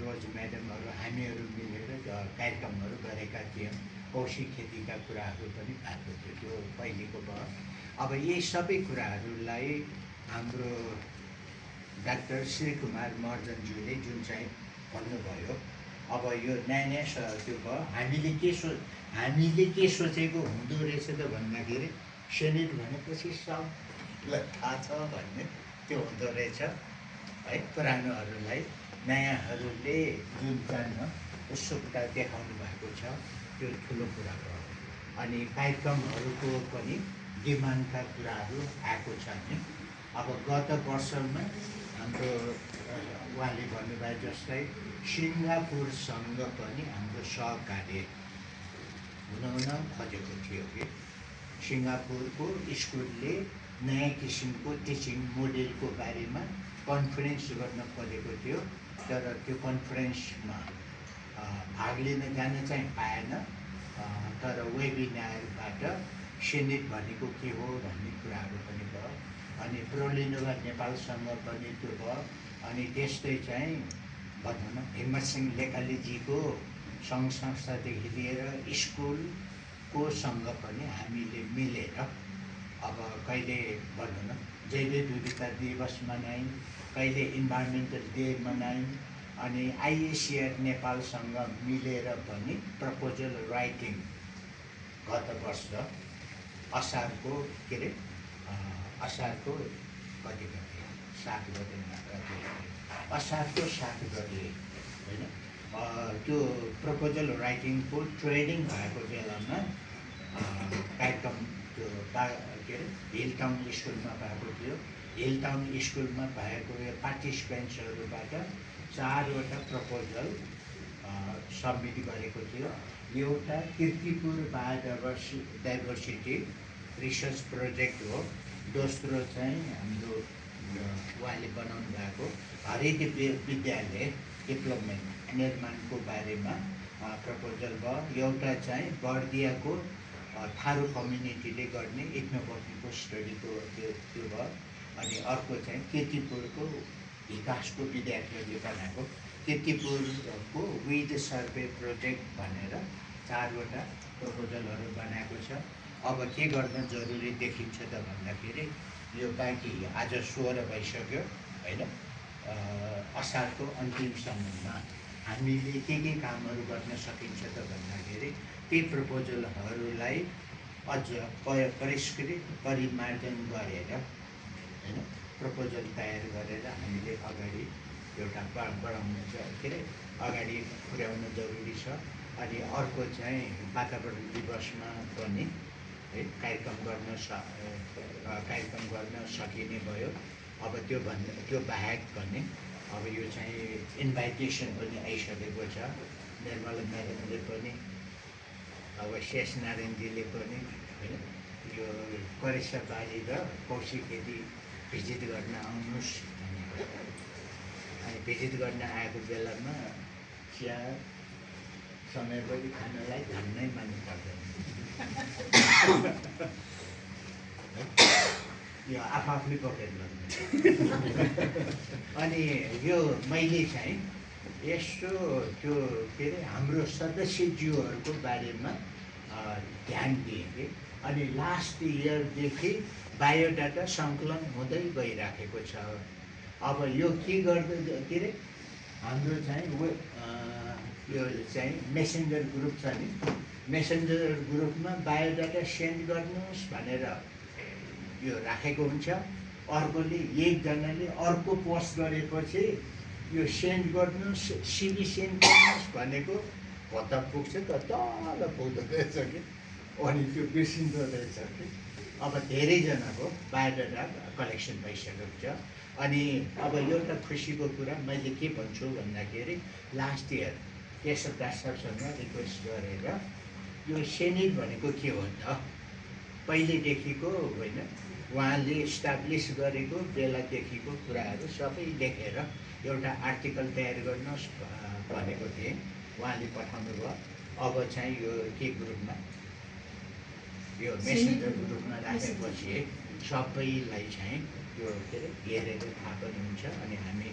रोज म्याडमहरू हामीहरू मिलेर कार्यक्रमहरू गरेका थियौँ। कौशिक खेतीका कुराहरू पनि भएको थियो, त्यो पहिलेको भयो। अब यी सबै कुराहरूलाई हाम्रो डाक्टर श्री कुमार महर्जनज्यूले जुन चाहिँ भन्नुभयो, अब यो नयाँ त्यो भयो। हामीले के सोचेको हुँदो रहेछ त भन्दाखेरि सेनेट भनेपछि सबलाई थाहा छ भन्ने त्यो हुँदो रहेछ है। पुरानोहरूलाई नयाँहरूले जुन जान्न उत्सुकता देखाउनु भएको छ, त्यो ठुलो कुरा हो। अनि कार्यक्रमहरूको पनि डिमान्डका कुराहरू आएको छ नि। अब गत वर्षमा हाम्रो उहाँले भन्नुभए जस्तै सिङ्गापुरसँग पनि हाम्रो सहकार्य हुन खोजेको थियो कि सिङ्गापुरको स्कुलले नयाँ किसिमको टिचिङ मोडेलको बारेमा कन्फरेन्स गर्न खोजेको थियो। तर त्यो कन्फरेन्समा भाग लिन जान चाहिँ पाएन। तर वेबिनारबाट सेनेट भनेको के हो भन्ने कुराहरू पनि भयो। अनि प्रोलिनोभा नेपालसँग पनि त्यो भयो। अनि त्यस्तै चाहिँ भनौँ न हिम्मतसिंह लेकालीजीको सङ्घ संस्थादेखि लिएर स्कुलकोसँग पनि हामीले मिलेर अब कहिले भनौँ न जैव विविधता दिवस मनायौँ, कहिले इन्भाइरोमेन्टल डे मनायौँ। अनि आइएसिआर नेपालसँग मिलेर पनि प्रपोजल राइटिङ गत वर्ष असारको असारको कति गते 7 गतेमा असारको 7 गते होइन, त्यो प्रपोजल राइटिङको ट्रेनिङ भएको बेलामा कार्यक्रम त्यो हिल टाउन स्कुलमा भएको थियो। हिल टाउन स्कुलमा भएको यो पार्टिसिपेन्ट्सहरूबाट 4वटा प्रपोजल सबमिट गरेको थियो। एउटा कीर्तिपुर बायोडाइभर्सिटी रिसर्च प्रोजेक्ट हो। दोस्रो चाहिँ हाम्रो उहाँले बनाउनु भएको हरित विद्यालय डेभलपमेन्ट निर्माणको बारेमा प्रपोजल भयो। एउटा चाहिँ बर्दियाको थारू कम्युनिटीले गर्ने इथ्नोबटनीको स्टडीको त्यो भयो। अनि अर्को चाहिँ कीर्तिपुरको विकासको विद्यार्थीहरूले बनाएको कीर्तिपुरको विड सर्भे प्रोजेक्ट भनेर 4वटा प्रपोजलहरू बनाएको छ। अब के गर्न जरुरी देखिन्छ त भन्दाखेरि यो बाँकी आज 16 भइसक्यो होइन, असारको अन्तिमसम्ममा हामीले के कामहरू गर्न सकिन्छ त भन्दाखेरि ती प्रपोजलहरूलाई अझ परिष्कृत परिमार्जन गरेर होइन प्रपोजल तयार गरेर हामीले अगाडि एउटा बढाउन अगाडि पुर्याउन जरुरी छ। अनि अर्को चाहिँ वातावरण दिवसमा पनि है कार्यक्रम गर्न सकिने भयो। अब त्यो बाहेक पनि अब यो चाहिँ इन्भाइटेसन पनि आइसकेको छ। निर्मला म्याडमले पनि अब शेष नारायणजीले पनि होइन यो करेसाबारी र कौशिक खेती भिजिट गर्न आउनुहोस् भनेको। अनि भिजिट गर्न आएको बेलामा चिया समय पनि खानलाई धन्नै मान्नु पर्दैन। यो आफूले पकेट गर्नु। अनि यो मैले चाहिँ यस्तो त्यो हाम्रो सदस्यज्यूहरूको बारेमा ध्यान दिएँ कि अनि लास्ट इयरदेखि बायोडाटा सङ्कलन हुँदै गइराखेको छ। अब यो के गर्दै हाम्रो चाहिँ यो चाहिँ मेसेन्जर ग्रुप छ नि, मेसेन्जर ग्रुपमा बायोडाटा सेन्ड गर्नुहोस् भनेर यो राखेको हुन्छ। अर्कोले एकजनाले अर्को पोस्ट गरेपछि यो सेन्ड गर्नुहोस्, सिबी सेन्ड गर्नुहोस् भनेको कता पुग्छ त तल पुग्दो रहेछ कि अनि त्यो बिर्सिँदो रहेछ कि। अब धेरैजनाको बायोडाटा कलेक्सन भइसकेको छ। अनि अब एउटा खुसीको कुरा मैले के भन्छु भन्दाखेरि लास्ट इयर केशव दास सरसँग रिक्वेस्ट गरेर यो सेनेट भनेको के हो त पहिलेदेखिको होइन उहाँले इस्टाब्लिस गरेको बेलादेखिको कुराहरू सबै लेखेर एउटा आर्टिकल तयार गर्नुहोस् भनेको थिएँ। उहाँले पठाउनु भयो। अब चाहिँ यो के ग्रुपमा यो मेसेन्जर ग्रुपमा राखेपछि सबैलाई चाहिँ यो हेरेर थाहा पनि हुन्छ। अनि हामी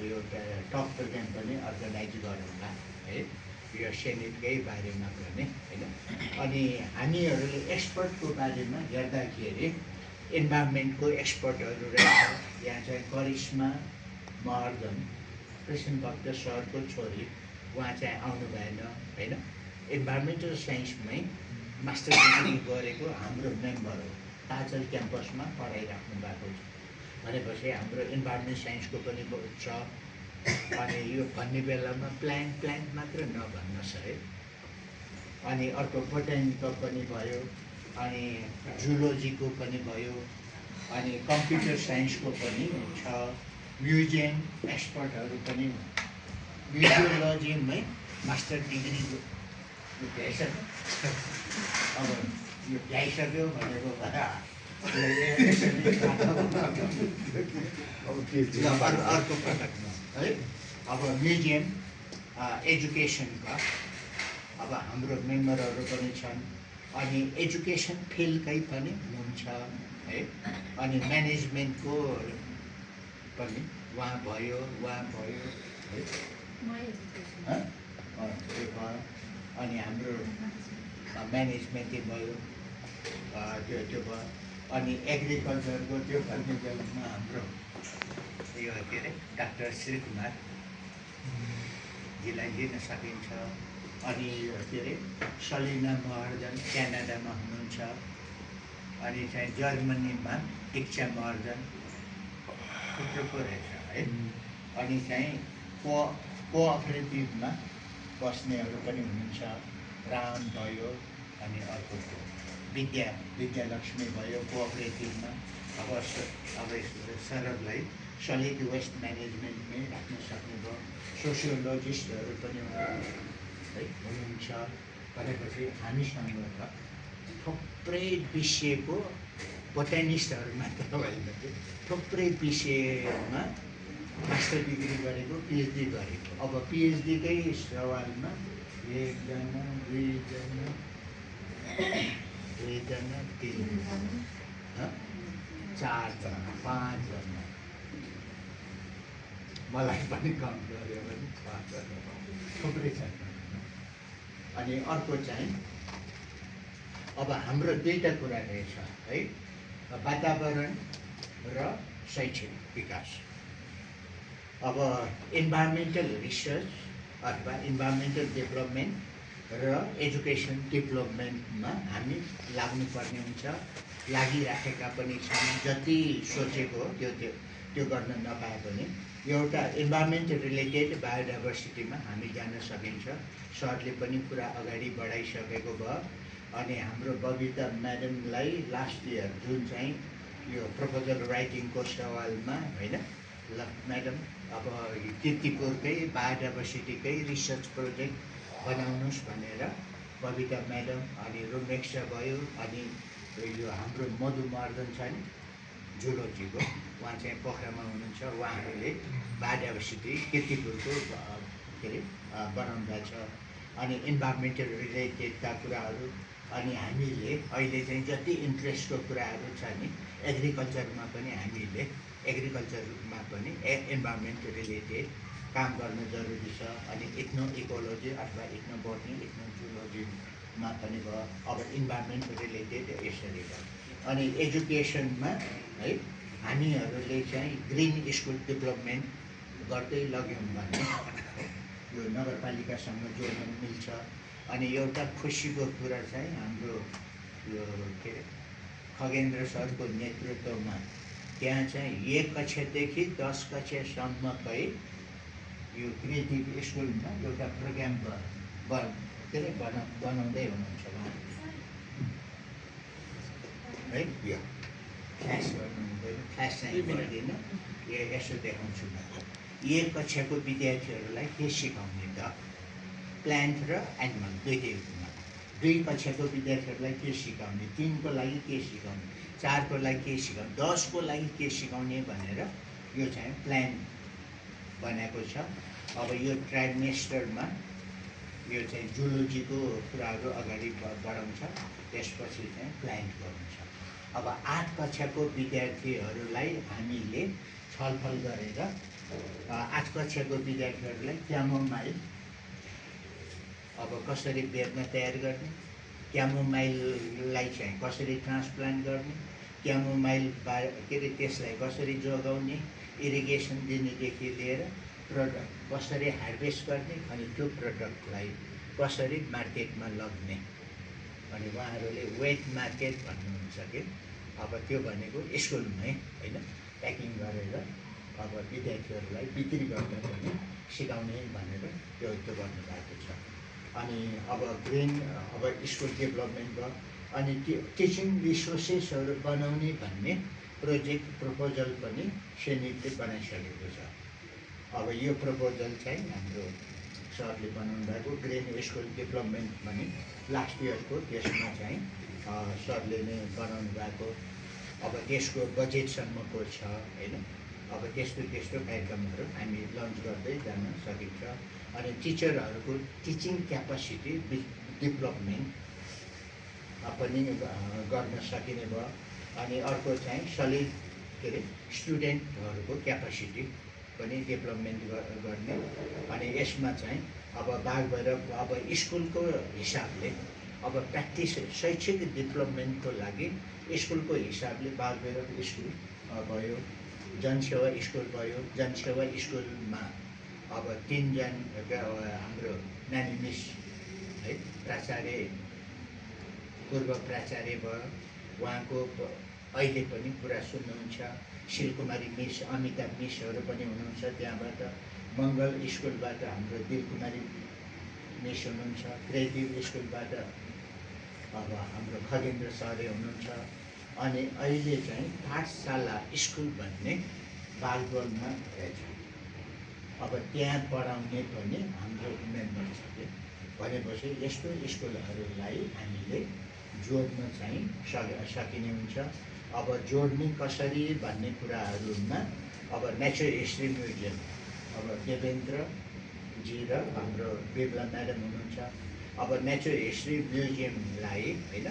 एउटा टक प्रोग्राम पनि अर्गनाइज गरौँला है यो सेनेटकै बारेमा पनि होइन। अनि हामीहरूले एक्सपर्टको बारेमा हेर्दाखेरि इन्भाइरोमेन्टको एक्सपर्टहरू रहेछ। यहाँ चाहिँ करिश्मा महर्जन कृष्णभक्त सरको छोरी, उहाँ चाहिँ आउनु भएन होइन। इन्भाइरोमेन्टल साइन्समै मास्टर डिग्री गरेको हाम्रो मेम्बर हो, ताजल क्याम्पसमा पढाइराख्नु भएको छ भनेपछि हाम्रो इन्भाइरोमेन्ट साइन्सको पनि छ। अनि यो भन्ने बेलामा प्लान्ट मात्र नभन्नुहोस् है। अनि अर्को बोटानिकल पनि भयो, अनि जुलोजीको पनि भयो, अनि कम्प्युटर साइन्सको पनि छ, म्युजियम एक्सपर्टहरू पनि म्युजियोलोजीमै मास्टर डिग्री भ्याइसक्यो। अब यो भ्याइसक्यो भनेको अर्को प्रकारमा है। अब म्युजियम एजुकेसनका अब हाम्रो मेम्बरहरू पनि छन्। अनि एजुकेसन फिल्डकै पनि हुनुहुन्छ है। अनि म्यानेजमेन्टको पनि उहाँ भयो है। त्यो भयो। अनि हाम्रो म्यानेजमेन्टै भयो, त्यो भयो। अनि एग्रिकल्चरको त्यो भन्ने बेलामा हाम्रो यो के अरे डाक्टर श्रीकुमारजीलाई लिन सकिन्छ। अनि के अरे सलिना महर्जन क्यानाडामा हुनुहुन्छ। अनि चाहिँ जर्मनीमा दीक्षा महर्जन थुप्रोको रहेछ है। अनि चाहिँ कोअपरेटिभमा बस्नेहरू पनि हुनुहुन्छ, राम भयो। अनि अर्को विद्यालक्ष्मी भयो कोअपरेटिभमा। अब सरलाई सलिड वेस्ट म्यानेजमेन्टमै राख्न सक्नुभयो। सोसियोलोजिस्टहरू पनि हुनुहुन्छ भनेपछि हामीसँग त थुप्रै विषयको बोटानिस्टहरू मात्र होइन, थुप्रै विषयमा मास्टर डिग्री गरेको, पिएचडी गरेको। अब पिएचडीकै सवालमा 1 जना 2 जना 3 जना 4 जना 5 जना, मलाई पनि कम गऱ्यो भने 5 जना थुप्रै छ। अनि अर्को चाहिँ अब हाम्रो दुईवटा कुरा रहेछ है, वातावरण र शैक्षिक विकास। अब इन्भाइरोमेन्टल रिसर्च अथवा इन्भाइरोमेन्टल डेभलपमेन्ट र एजुकेसन डेभलपमेन्टमा हामी लाग्नुपर्ने हुन्छ, लागिराखेका पनि छौँ। जति सोचेको त्यो गर्न नपाए पनि एउटा इन्भाइरोमेन्ट रिलेटेड बायोडाइभर्सिटीमा हामी जान सकिन्छ। सरले पनि पुरा अगाडि बढाइसकेको भयो। अनि हाम्रो बबिता म्याडमलाई लास्ट इयर जुन चाहिँ यो प्रपोजल राइटिङको सवालमा होइन, ल म्याडम अब कीर्तिपुरकै बायोडाइभर्सिटीकै रिसर्च प्रोजेक्ट बनाउनुहोस् भनेर बबिता म्याडम अनि रोमेक्सा भयो। अनि यो हाम्रो मधु महर्जन छ नि जुलोजीको, उहाँ चाहिँ पोखरामा हुनुहुन्छ। उहाँहरूले बायोडाइभर्सिटी कीर्तिपुरको के अरे बनाउँदैछ। अनि इन्भाइरोमेन्टल रिलेटेडका कुराहरू। अनि हामीले अहिले चाहिँ जति इन्ट्रेस्टको कुराहरू छ नि एग्रिकल्चरमा पनि हामीले इन्भाइरोमेन्ट रिलेटेड काम गर्न जरुरी छ। अनि इथ्नो इकोलोजी अथवा इथ्नो बोटनी इथ्नो जुलोजीमा पनि भयो। अब इन्भाइरोमेन्ट रिलेटेड यसरी भयो। अनि एजुकेसनमा है हामीहरूले चाहिँ ग्रिन स्कुल डेभलपमेन्ट गर्दै लग्यौँ भने यो नगरपालिकासँग जोड्न मिल्छ। अनि एउटा खुसीको कुरा चाहिँ हाम्रो यो के अरे खगेन्द्र सरको नेतृत्वमा त्यहाँ चाहिँ 1 कक्षादेखि 10 कक्षासम्मकै यो क्रिएटिभ स्कुलमा एउटा प्रोग्राम बनाउँदै हुनुहुन्छ उहाँ है। यो क्लास गर्नु हुँदैन, क्लास चाहिँ गर्दैन, यसो देखाउँछु म। 1 कक्षाको विद्यार्थीहरूलाई के सिकाउने त, प्लान्ट र एनिमल दुईटैमा। 2 कक्षाको विद्यार्थीहरूलाई के सिकाउने, 3 को लागि के सिकाउने, 4 को लागि के सिकाउने, 10 को लागि के सिकाउने भनेर यो चाहिँ प्लान बनाएको छ। अब यो ट्राइमेस्टरमा यो चाहिँ जुलोजीको कुराहरू अगाडि बढाउँछ, त्यसपछि चाहिँ प्लान्ट गर्नुहुन्छ। अब 8 कक्षाको विद्यार्थीहरूलाई हामीले छलफल गरेर आठ कक्षाको विद्यार्थीहरूलाई क्यामोमाइल अब कसरी बेर्न तयार गर्ने, क्यामोमाइललाई चाहिँ कसरी ट्रान्सप्लान्ट गर्ने, क्यामोमाइल के अरे त्यसलाई कसरी जोगाउने, इरिगेसन दिनेदेखि लिएर प्रडक्ट कसरी हार्भेस्ट गर्ने अनि त्यो प्रडक्टलाई कसरी मार्केटमा लग्ने अनि उहाँहरूले वेट मार्केट भन्नुहुन्छ कि अब त्यो भनेको स्कुलमै होइन प्याकिङ गरेर अब विद्यार्थीहरूलाई बिक्री गर्न पनि सिकाउने भनेर त्यो गर्नुभएको छ। अनि अब ग्रेन अब स्कुल डेभलपमेन्ट भयो अनि टिचिङ रिसोर्सेसहरू बनाउने भन्ने प्रोजेक्ट प्रपोजल पनि सेनेटले बनाइसकेको छ। अब यो प्रपोजल चाहिँ हाम्रो सरले बनाउनु भएको ग्रेन स्कुल डेभलपमेन्ट भने लास्ट इयरको त्यसमा चाहिँ सरले नै बनाउनु भएको। अब त्यसको बजेटसम्मको छ होइन। अब त्यस्तो कार्यक्रमहरू हामी लन्च गर्दै जान सकिन्छ। अनि टिचरहरूको टिचिङ क्यापासिटी डेभलपमेन्ट पनि गर्न सकिने भयो। अनि अर्को चाहिँ सलिड के अरे स्टुडेन्टहरूको क्यापासिटी पनि डेभलपमेन्ट गर्ने। अनि यसमा चाहिँ अब बागभैरव अब स्कुलको हिसाबले अब प्र्याक्टिस शैक्षिक डेभलपमेन्टको लागि स्कुलको हिसाबले बागभैरव स्कुल भयो, जनसेवा स्कुल भयो। जनसेवा स्कुलमा अब 3 जना हाम्रो नानी मिस है प्राचार्य पूर्व प्राचार्य भयो, उहाँको अहिले पनि कुरा सुन्नुहुन्छ। शिलकुमारी मिस, अमिता मिसहरू पनि हुनुहुन्छ त्यहाँबाट। मङ्गल स्कुलबाट हाम्रो दिलकुमारी मिस हुनुहुन्छ। क्रिएटिभ स्कुलबाट अब हाम्रो खगेन्द्र सरले हुनुहुन्छ। अनि अहिले चाहिँ पाठशाला स्कुल भन्ने बागडोलमा रहेछ। अब त्यहाँ पढाउने पनि हाम्रो मेम्बर छ कि भनेपछि यस्तो स्कुलहरूलाई हामीले जोड्न चाहिँ सकिने हुन्छ। अब जोड्ने कसरी भन्ने कुराहरूमा अब नेचर हिस्ट्री म्युजियम अब देवेन्द्रजी र हाम्रो बिमला म्याडम हुनुहुन्छ। अब नेचर हिस्ट्री म्युजियमलाई होइन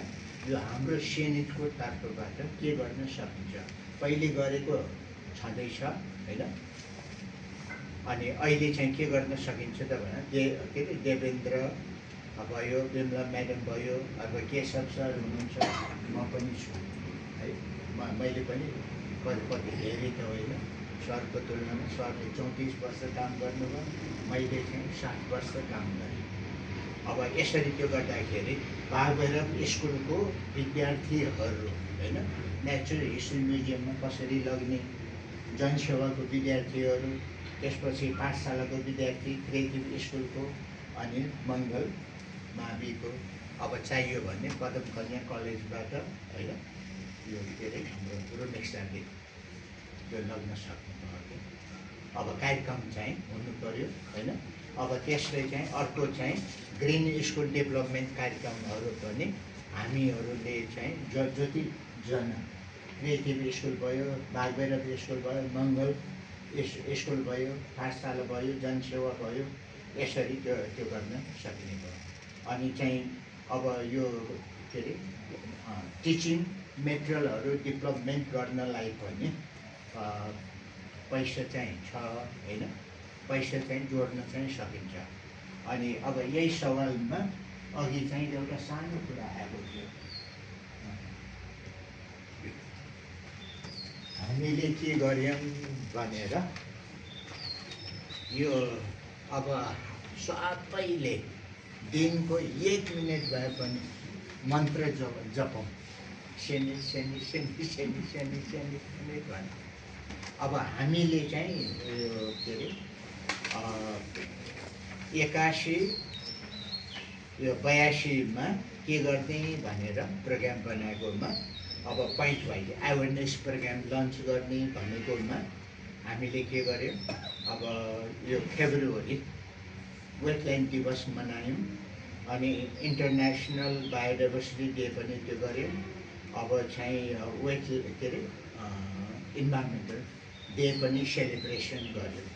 यो हाम्रो सेनेटको तर्फबाट के गर्न सकिन्छ, पहिले गरेको छँदैछ होइन। अनि अहिले चाहिँ के गर्न सकिन्छ त भने के अरे देवेन्द्र भयो, बिमला म्याडम भयो, अब केशव सर हुनुहुन्छ, म पनि छु है। मैले पनि कति धेरै त होइन, सरको तुलनामा सरले 34 वर्ष काम गर्नुभयो, मैले चाहिँ 60 वर्ष काम गरेँ। अब यसरी त्यो गर्दाखेरि बागभैरव स्कुलको विद्यार्थीहरू होइन नेचर हिस्ट्री म्युजियममा कसरी लग्ने, जनसेवाको विद्यार्थीहरू, त्यसपछि पाठशालाको विद्यार्थी, क्रिएटिभ स्कुलको अनि मङ्गल माविको अब चाहियो भने पदम कन्या कलेजबाट होइन यो के अरे हाम्रो रोमेक सरले त्यो लग्न सक्नुभयो। अब कार्यक्रम चाहिँ हुनु पर्यो होइन। अब त्यसले चाहिँ अर्को चाहिँ ग्रिन स्कुल डेभलपमेन्ट कार्यक्रमहरू पनि हामीहरूले चाहिँ जतिजना क्रिएटिभ स्कुल भयो, बागभैरव स्कुल भयो, मङ्गल स्कुल भयो, पाठशाला भयो, जनसेवा भयो, यसरी त्यो गर्न सकिने भयो। अनि चाहिँ अब यो के अरे टिचिङ मेटेरियलहरू डेभलपमेन्ट गर्नलाई पनि पैसा चाहिँ छ होइन, पैसा चाहिँ जोड्न चाहिँ सकिन्छ। अनि अब यही सवालमा अघि चाहिँ एउटा सानो कुरा आएको थियो, हामीले के गर्यौँ भनेर यो अब सबैले दिनको 1 मिनट भए पनि मन्त्र जपौँ, शनि शनि शनि शनि शनि शनि शनि भने। अब हामीले चाहिँ के अरे 81 यो 82मा के गर्ने भनेर प्रोग्राम बनाएकोमा अब point wise awareness program launch गर्ने भनेकोमा हामीले के गर्यौँ, अब यो फेब्रुअरी वेटल्यान्ड दिवस मनायौँ। अनि इन्टरनेसनल बायोडाइभर्सिटी डे पनि त्यो गऱ्यौँ। अब चाहिँ के अरे इन्भाइरोमेन्टल डे पनि सेलिब्रेसन गर्यौँ।